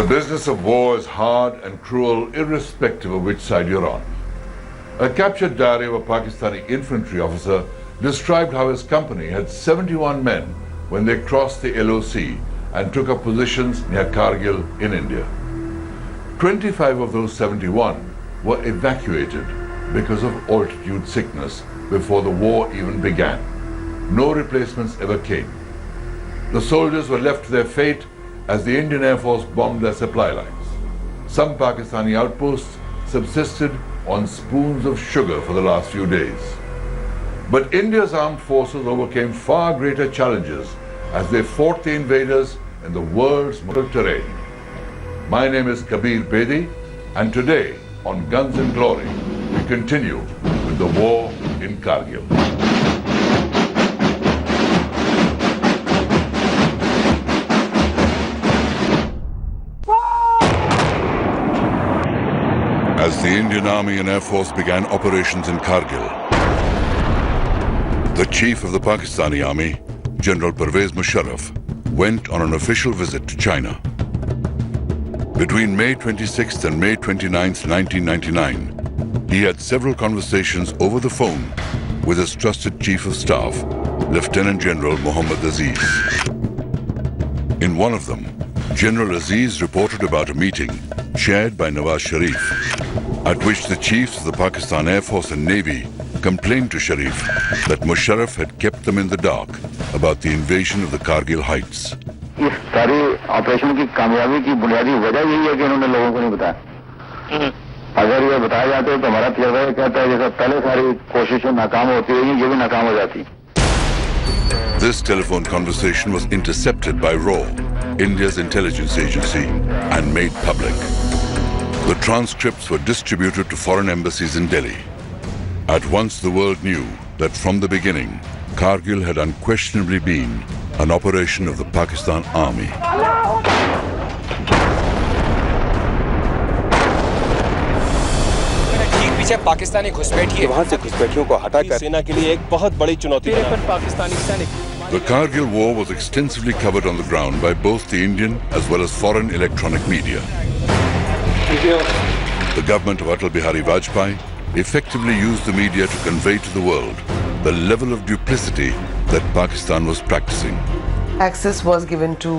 The business of war is hard and cruel irrespective of which side you're on. A captured diary of a Pakistani infantry officer described how his company had 71 men when they crossed the LOC and took up positions near Kargil in India. 25 of those 71 were evacuated because of altitude sickness before the war even began. No replacements ever came. The soldiers were left to their fate as the Indian Air Force bombed their supply lines. Some Pakistani outposts subsisted on spoons of sugar for the last few days. But India's armed forces overcame far greater challenges as they fought the invaders in the world's mortal terrain. My name is Kabir Bedi, and today on Guns and Glory, we continue with the war in Kargil. As the Indian Army and Air Force began operations in Kargil, the chief of the Pakistani Army, General Pervez Musharraf, went on an official visit to China. Between May 26th and May 29th, 1999, he had several conversations over the phone with his trusted chief of staff, Lieutenant General Mohammad Aziz. In one of them, General Aziz reported about a meeting chaired by Nawaz Sharif, at which the chiefs of the Pakistan Air Force and Navy complained to Sharif that Musharraf had kept them in the dark about the invasion of the Kargil heights. इस सारे operation की कामयाबी की बुनियादी वजह यही है कि इन्होंने लोगों को नहीं बताया। अगर ये बताया जाता तो हमारा तजर्बा ये कहता है जैसा पहले सारी कोशिशें नाकाम होती रही ये भी नाकाम हो जाती। This telephone conversation was intercepted by RAW, India's intelligence agency, and made public. The transcripts were distributed to foreign embassies in Delhi. At once the world knew that from the beginning, Kargil had unquestionably been an operation of the Pakistan Army. पीछे पाकिस्तानी घुसपैठी है वहां से घुसपैठियों को हटाकर सेना के लिए एक बहुत बड़ी चुनौती है पाकिस्तानी सैनिक। The Kargil War was extensively covered on the ground by both the Indian as well as foreign electronic media. The government of Atal Bihari Vajpayee effectively used the media to convey to the world the level of duplicity that Pakistan was practicing. Access was given to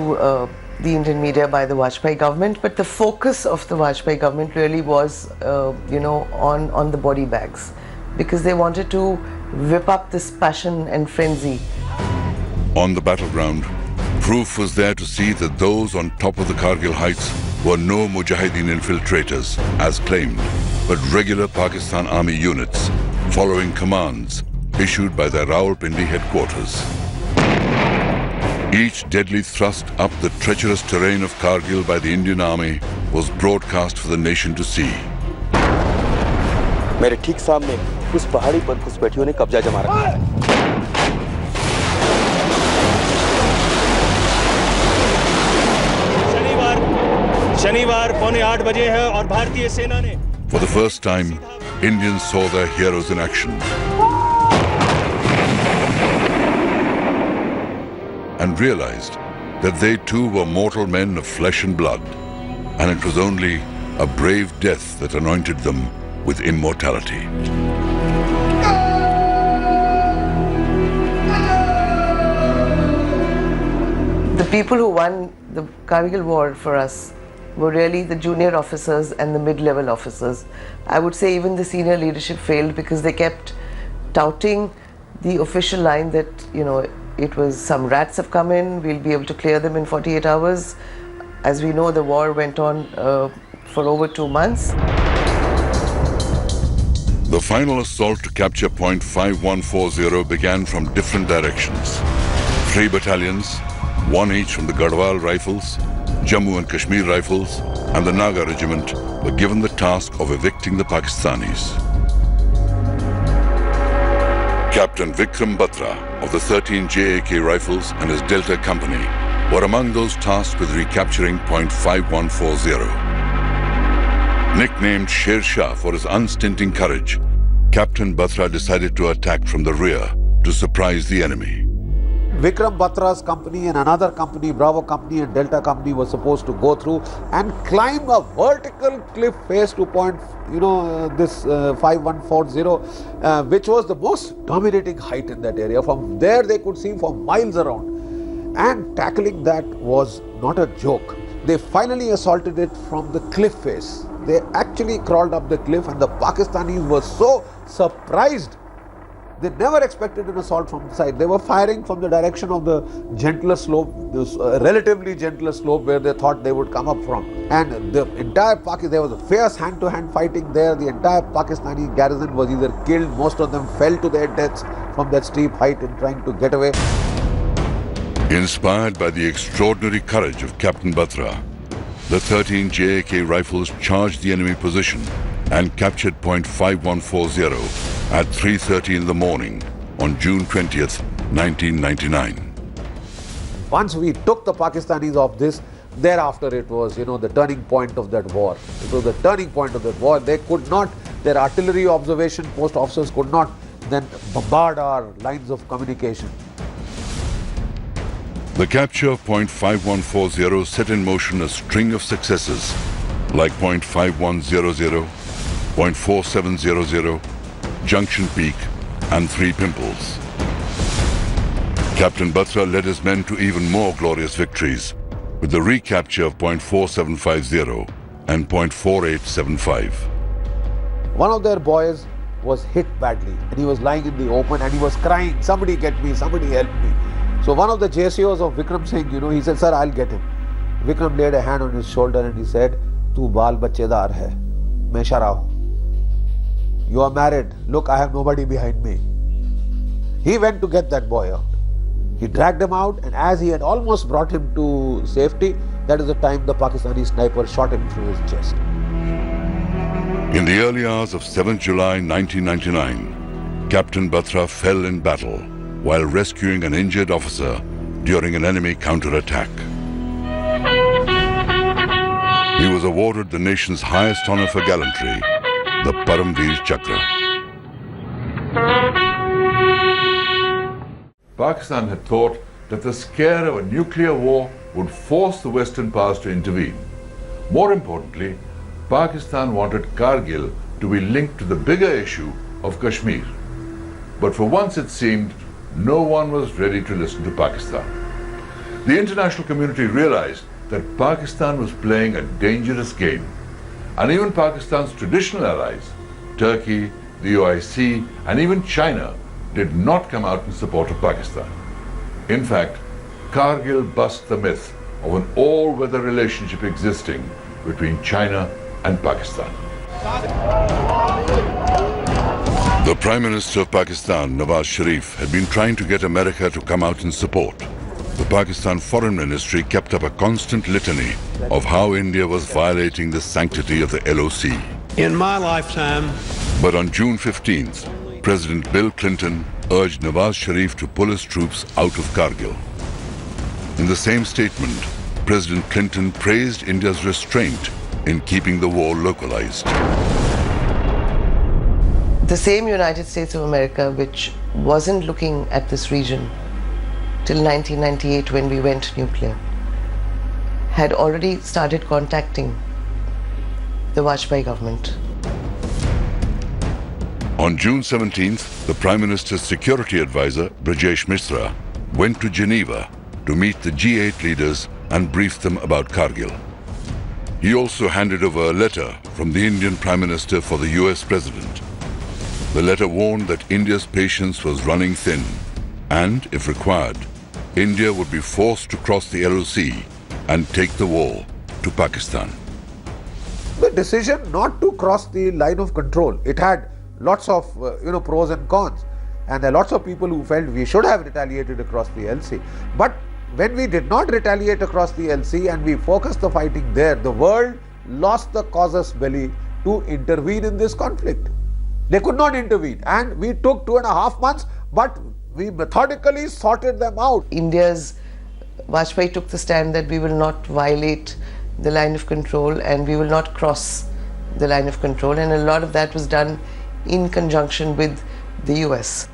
the Indian media by the Vajpayee government, but the focus of the Vajpayee government really was, on the body bags, because they wanted to whip up this passion and frenzy. On the battleground, proof was there to see that those on top of the Kargil heights were no Mujahideen infiltrators, as claimed, but regular Pakistan Army units, following commands issued by their Rawalpindi headquarters. Each deadly thrust up the treacherous terrain of Kargil by the Indian Army was broadcast for the nation to see. मेरे ठीक सामने उस पहाड़ी पर घुसपैठियों ने कब्जा जमा रखा है। शनिवार पौने 8 बजे है और भारतीय सेना ने For the first time, Indians saw their heroes in action. And realized that they too were mortal men of flesh and blood, and it was only a brave death that anointed them with immortality. The people who won the Kargil War for us were really the junior officers and the mid-level officers. I would say even the senior leadership failed because they kept touting the official line that, it was some rats have come in, we'll be able to clear them in 48 hours. As we know, the war went on for over 2 months. The final assault to capture Point 5140 began from different directions. 3 battalions, 1 each from the Garhwal Rifles, Jammu and Kashmir Rifles, and the Naga Regiment were given the task of evicting the Pakistanis. Captain Vikram Batra of the 13 JAK Rifles and his Delta Company were among those tasked with recapturing Point 5140. Nicknamed Sher Shah for his unstinting courage, Captain Batra decided to attack from the rear to surprise the enemy. Vikram Batra's company and another company, Bravo company and Delta company, was supposed to go through and climb a vertical cliff face to point, this 5140, which was the most dominating height in that area. From there they could see for miles around, and tackling that was not a joke. They finally assaulted it from the cliff face. They actually crawled up the cliff, and the Pakistanis were so surprised. They never expected an assault from the side. They were firing from the direction of the gentler slope, this relatively gentler slope where they thought they would come up from. And the entire there was a fierce hand-to-hand fighting there. The entire Pakistani garrison was either killed, most of them fell to their deaths from that steep height in trying to get away. Inspired by the extraordinary courage of Captain Batra, the 13 JAK rifles charged the enemy position and captured point 5140 at 3:30 in the morning on June 20th, 1999. Once we took the Pakistanis off this, thereafter it was, the turning point of that war. It was the turning point of that war. They could not, their artillery observation post officers could not then bombard our lines of communication. The capture of point 5140 set in motion a string of successes like point 5100, point 4700, Junction Peak and 3 Pimples. Captain Batra led his men to even more glorious victories with the recapture of point 4750 and point 4875. One of their boys was hit badly and he was lying in the open and he was crying, "Somebody get me, somebody help me." So one of the JCOs of Vikram Singh, he said, "Sir, I'll get him." Vikram laid a hand on his shoulder and he said, "Tu baal bachedar hai, main shara hu. You are married. Look, I have nobody behind me." He went to get that boy out. He dragged him out, and as he had almost brought him to safety, that is the time the Pakistani sniper shot him through his chest. In the early hours of 7th July 1999, Captain Batra fell in battle while rescuing an injured officer during an enemy counterattack. He was awarded the nation's highest honor for gallantry, the Paramveer Chakra. Pakistan had thought that the scare of a nuclear war would force the Western powers to intervene. More importantly, Pakistan wanted Kargil to be linked to the bigger issue of Kashmir. But for once it seemed no one was ready to listen to Pakistan. The international community realized that Pakistan was playing a dangerous game. And even Pakistan's traditional allies, Turkey, the OIC, and even China, did not come out in support of Pakistan. In fact, Kargil bust the myth of an all-weather relationship existing between China and Pakistan. The Prime Minister of Pakistan, Nawaz Sharif, had been trying to get America to come out in support. The Pakistan Foreign Ministry kept up a constant litany of how India was violating the sanctity of the LOC. In my lifetime. But on June 15th, President Bill Clinton urged Nawaz Sharif to pull his troops out of Kargil. In the same statement, President Clinton praised India's restraint in keeping the war localized. The same United States of America, which wasn't looking at this region till 1998 when we went nuclear, had already started contacting the Vajpayee government. On June 17th, the Prime Minister's security advisor, Brajesh Mishra, went to Geneva to meet the G8 leaders and brief them about Kargil. He also handed over a letter from the Indian Prime Minister for the US President. The letter warned that India's patience was running thin and, if required, India would be forced to cross the LOC and take the war to Pakistan. The decision not to cross the line of control, it had lots of pros and cons, and there are lots of people who felt we should have retaliated across the LC. But when we did not retaliate across the LC and we focused the fighting there, the world lost the casus belli to intervene in this conflict. They could not intervene, and we took 2.5 months, but we methodically sorted them out. India's Vajpayee took the stand that we will not violate the line of control and we will not cross the line of control, and a lot of that was done in conjunction with the US.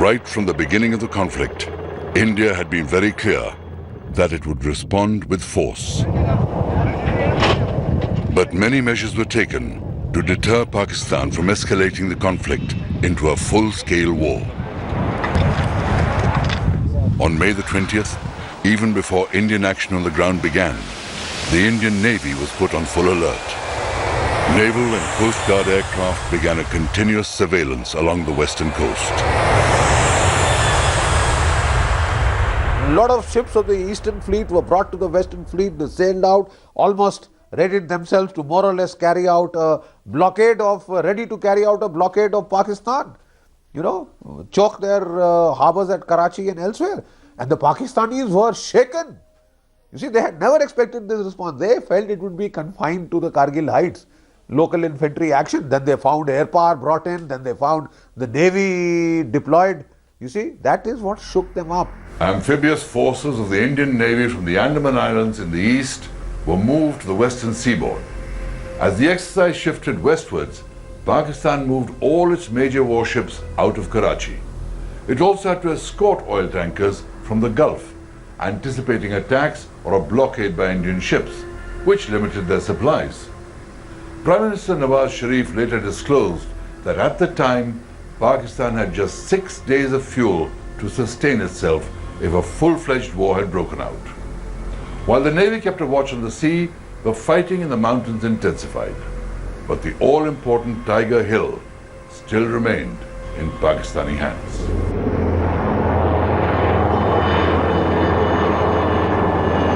Right from the beginning of the conflict, India had been very clear that it would respond with force. But many measures were taken to deter Pakistan from escalating the conflict into a full-scale war. On May the 20th, even before Indian action on the ground began, the Indian Navy was put on full alert. Naval and Coast Guard aircraft began a continuous surveillance along the western coast. A lot of ships of the Eastern Fleet were brought to the Western Fleet. They sailed out, almost readied themselves to more or less carry out a blockade of, ready to carry out a blockade of Pakistan. You know, choke their harbors at Karachi and elsewhere. And the Pakistanis were shaken. You see, they had never expected this response. They felt it would be confined to the Kargil heights, local infantry action. Then they found air power brought in, then they found the Navy deployed. You see, that is what shook them up. Amphibious forces of the Indian Navy from the Andaman Islands in the east were moved to the western seaboard. As the exercise shifted westwards, Pakistan moved all its major warships out of Karachi. It also had to escort oil tankers from the Gulf, anticipating attacks or a blockade by Indian ships, which limited their supplies. Prime Minister Nawaz Sharif later disclosed that at the time, Pakistan had just 6 days of fuel to sustain itself if a full-fledged war had broken out. While the Navy kept a watch on the sea, the fighting in the mountains intensified. But the all-important Tiger Hill still remained in Pakistani hands.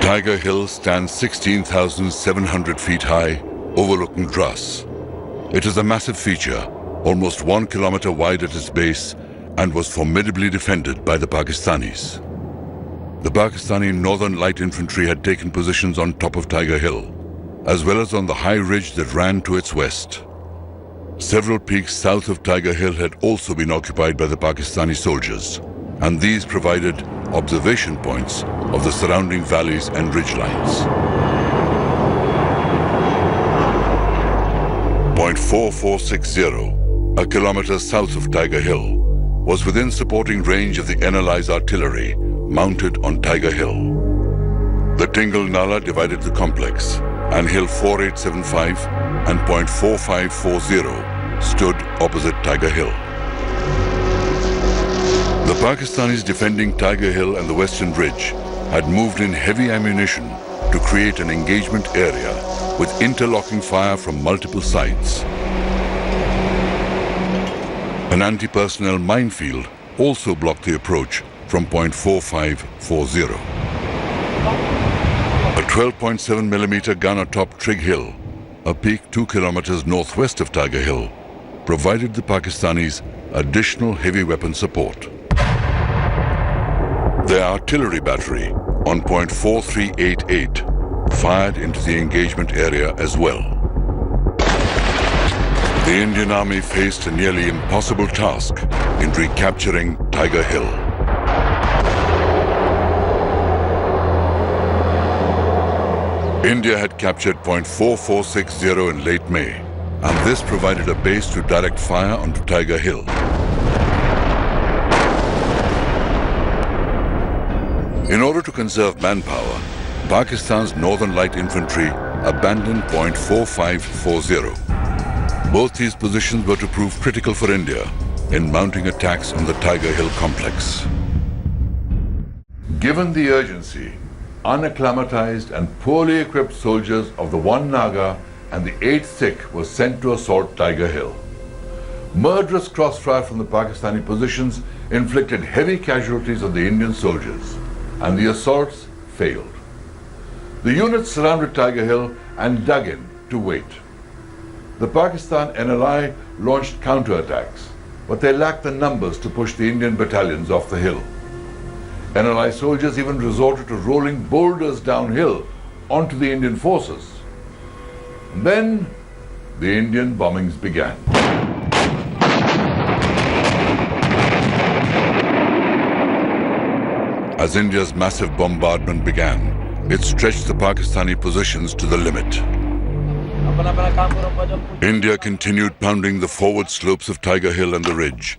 Tiger Hill stands 16,700 feet high, overlooking Dras. It is a massive feature, almost 1 kilometer wide at its base, and was formidably defended by the Pakistanis. The Pakistani Northern Light Infantry had taken positions on top of Tiger Hill, as well as on the high ridge that ran to its west. Several peaks south of Tiger Hill had also been occupied by the Pakistani soldiers, and these provided observation points of the surrounding valleys and ridgelines. Point 4460, a kilometer south of Tiger Hill, was within supporting range of the NLI's artillery mounted on Tiger Hill. The Tingle Nala divided the complex, and Hill 4875 and Point 4540 stood opposite Tiger Hill. The Pakistanis defending Tiger Hill and the Western Ridge had moved in heavy ammunition to create an engagement area with interlocking fire from multiple sides. An anti-personnel minefield also blocked the approach from Point 4540. A 12.7mm gun atop Trig Hill, a peak 2 kilometers northwest of Tiger Hill, provided the Pakistanis additional heavy weapon support. Their artillery battery on Point 4388 fired into the engagement area as well. The Indian Army faced a nearly impossible task in recapturing Tiger Hill. India had captured Point 4460 in late May, and this provided a base to direct fire onto Tiger Hill. In order to conserve manpower, Pakistan's Northern Light Infantry abandoned Point 4540. Both these positions were to prove critical for India in mounting attacks on the Tiger Hill complex. Given the urgency, unacclimatized and poorly equipped soldiers of the 1 Naga and the 8th Sikh were sent to assault Tiger Hill. Murderous crossfire from the Pakistani positions inflicted heavy casualties on the Indian soldiers, and the assaults failed. The units surrounded Tiger Hill and dug in to wait. The Pakistan NLI launched counterattacks, but they lacked the numbers to push the Indian battalions off the hill. NLI soldiers even resorted to rolling boulders downhill onto the Indian forces. And then the Indian bombings began. As India's massive bombardment began, it stretched the Pakistani positions to the limit. India continued pounding the forward slopes of Tiger Hill and the ridge.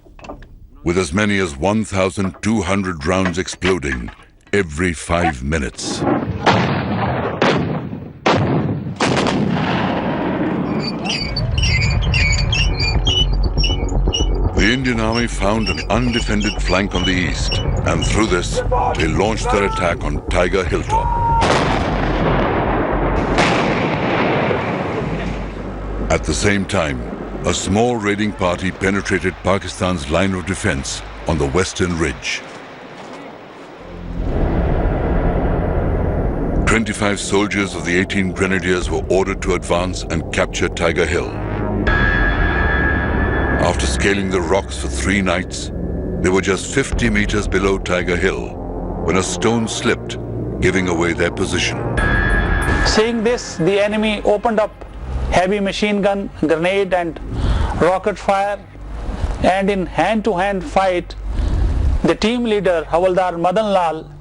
with as many as 1,200 rounds exploding every 5 minutes. The Indian Army found an undefended flank on the east, and through this, they launched their attack on Tiger Hilltop. At the same time, a small raiding party penetrated Pakistan's line of defense on the western ridge. 25 soldiers of the 18 Grenadiers were ordered to advance and capture Tiger Hill. After scaling the rocks for 3 nights, they were just 50 meters below Tiger Hill when a stone slipped, giving away their position. Seeing this, the enemy opened up heavy machine gun, grenade and rocket fire, and in hand-to-hand fight, the team leader Havaldar Madan Lal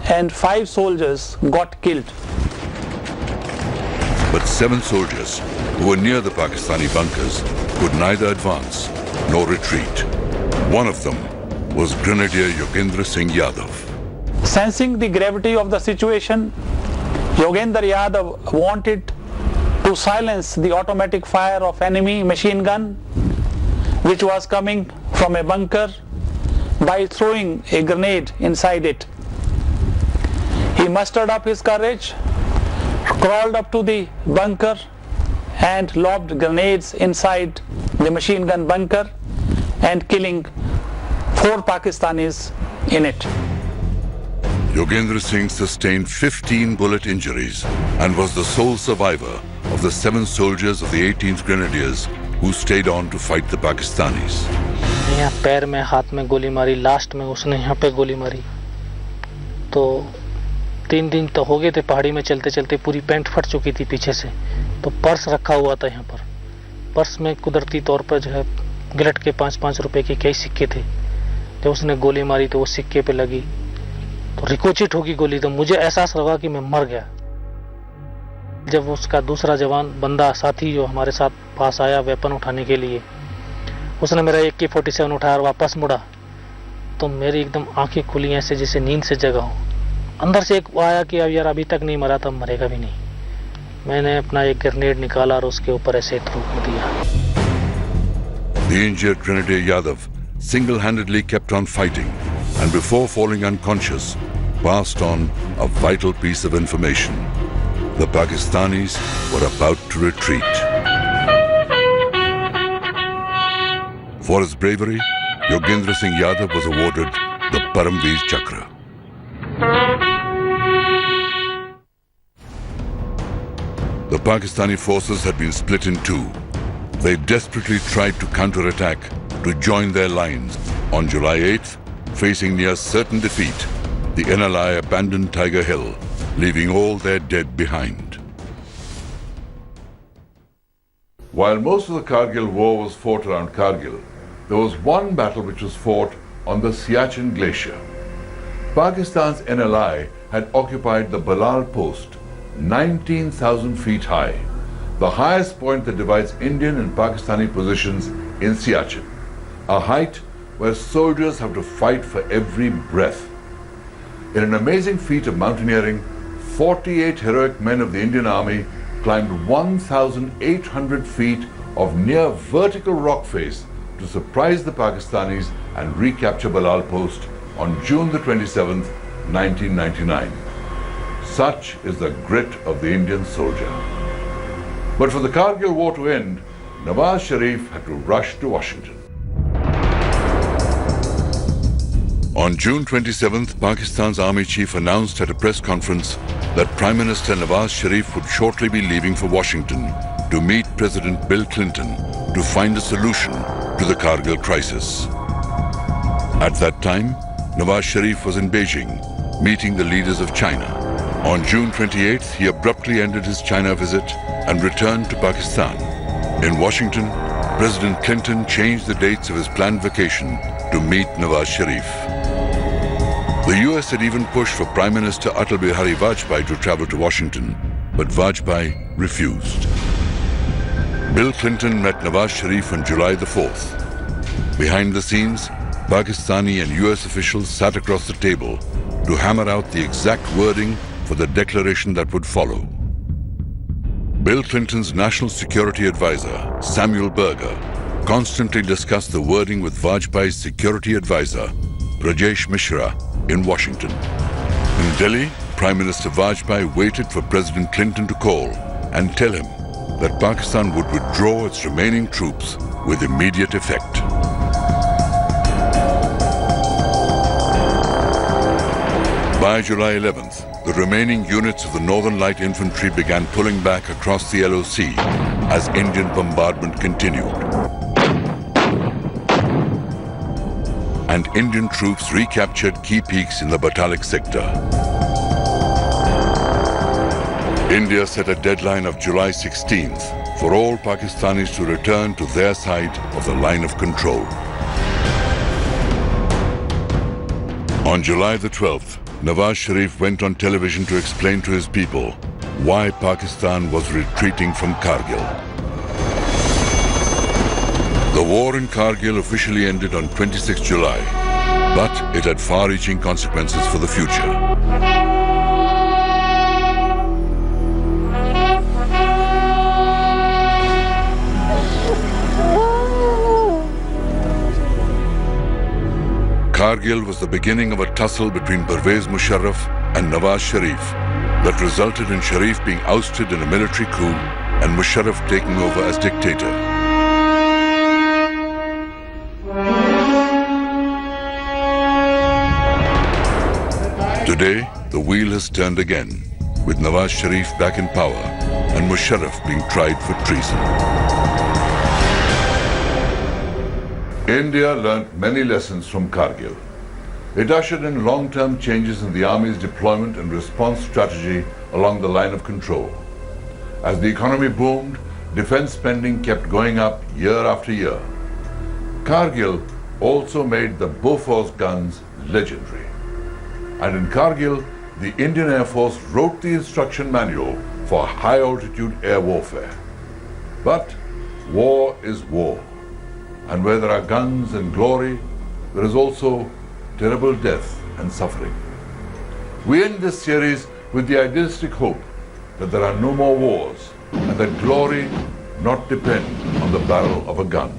and 5 soldiers got killed. But 7 soldiers who were near the Pakistani bunkers could neither advance nor retreat. One of them was Grenadier Yogendra Singh Yadav. Sensing the gravity of the situation, Yogendra Yadav wanted to silence the automatic fire of enemy machine gun which was coming from a bunker by throwing a grenade inside it. He mustered up his courage, crawled up to the bunker and lobbed grenades inside the machine gun bunker and killing 4 Pakistanis in it. Yogendra Singh sustained 15 bullet injuries and was the sole survivor of the 7 soldiers of the 18th Grenadiers who stayed on to fight the Pakistanis. यहाँ पैर में हाथ में गोली मारी, last में उसने यहाँ पे गोली मारी। तो 3 दिन तो हो गए थे पहाड़ी में चलते चलते, पूरी पैंट फट चुकी थी पीछे से। तो पर्स रखा हुआ था यहाँ पर, पर्स में कुदरती तौर पर जो है गिलट के 5-5 रुपए के कई सिक्के थे। जब उसने गोली मारी तो वो सिक्के पे लगी तो रिकोचिट होगी गोली, तो मुझे एहसास लगा कि मैं मर गया। जब उसका दूसरा जवान बंदा साथी जो हमारे साथ पास आया वेपन उठाने के लिए, उसने मेरा AK-47 उठाया और वापस मुड़ा, तो मेरी एकदम आंखें खुली ऐसे जैसे नींद से जगा हूँ। अंदर से एक आया कि अब यार अभी तक नहीं मरा, तब मरेगा भी नहीं। मैंने अपना एक ग्रेनेड निकाला और उसके ऊपर ऐसे थ्रो कर दिया। The injured Grenadier Yadav single-handedly kept on fighting and before falling unconscious passed on a vital piece of information. The Pakistanis were about to retreat. For his bravery, Yogendra Singh Yadav was awarded the Paramveer Chakra. The Pakistani forces had been split in 2. They desperately tried to counterattack to join their lines. On July 8th, facing near certain defeat, the NLI abandoned Tiger Hill, leaving all their dead behind. While most of the Kargil War was fought around Kargil, there was one battle which was fought on the Siachen Glacier. Pakistan's NLI had occupied the Balal Post, 19,000 feet high, the highest point that divides Indian and Pakistani positions in Siachen, a height where soldiers have to fight for every breath. In an amazing feat of mountaineering, 48 heroic men of the Indian Army climbed 1,800 feet of near vertical rock face to surprise the Pakistanis and recapture Balal Post on June the 27th, 1999. Such is the grit of the Indian soldier. But for the Kargil War to end, Nawaz Sharif had to rush to Washington. On June 27th, Pakistan's army chief announced at a press conference that Prime Minister Nawaz Sharif would shortly be leaving for Washington to meet President Bill Clinton to find a solution to the Kargil crisis. At that time, Nawaz Sharif was in Beijing, meeting the leaders of China. On June 28th, he abruptly ended his China visit and returned to Pakistan. In Washington, President Clinton changed the dates of his planned vacation to meet Nawaz Sharif. The US had even pushed for Prime Minister Atal Bihari Vajpayee to travel to Washington, but Vajpayee refused. Bill Clinton met Nawaz Sharif on July the 4th. Behind the scenes, Pakistani and US officials sat across the table to hammer out the exact wording for the declaration that would follow. Bill Clinton's national security advisor, Samuel Berger, constantly discussed the wording with Vajpayee's security advisor, Rajesh Mishra, in Washington. In Delhi, Prime Minister Vajpayee waited for President Clinton to call and tell him that Pakistan would withdraw its remaining troops with immediate effect. By July 11th, the remaining units of the Northern Light Infantry began pulling back across the LOC as Indian bombardment continued. And Indian troops recaptured key peaks in the Batalik sector. India set a deadline of July 16th for all Pakistanis to return to their side of the line of control. On July the 12th, Nawaz Sharif went on television to explain to his people why Pakistan was retreating from Kargil. The war in Kargil officially ended on 26 July, but it had far-reaching consequences for the future. Kargil was the beginning of a tussle between Pervez Musharraf and Nawaz Sharif that resulted in Sharif being ousted in a military coup and Musharraf taking over as dictator. Today, the wheel has turned again, with Nawaz Sharif back in power and Musharraf being tried for treason. India learnt many lessons from Kargil. It ushered in long-term changes in the army's deployment and response strategy along the line of control. As the economy boomed, defense spending kept going up year after year. Kargil also made the Bofors guns legendary. And in Kargil, the Indian Air Force wrote the instruction manual for high-altitude air warfare. But war is war. And where there are guns and glory, there is also terrible death and suffering. We end this series with the idealistic hope that there are no more wars and that glory not depend on the barrel of a gun.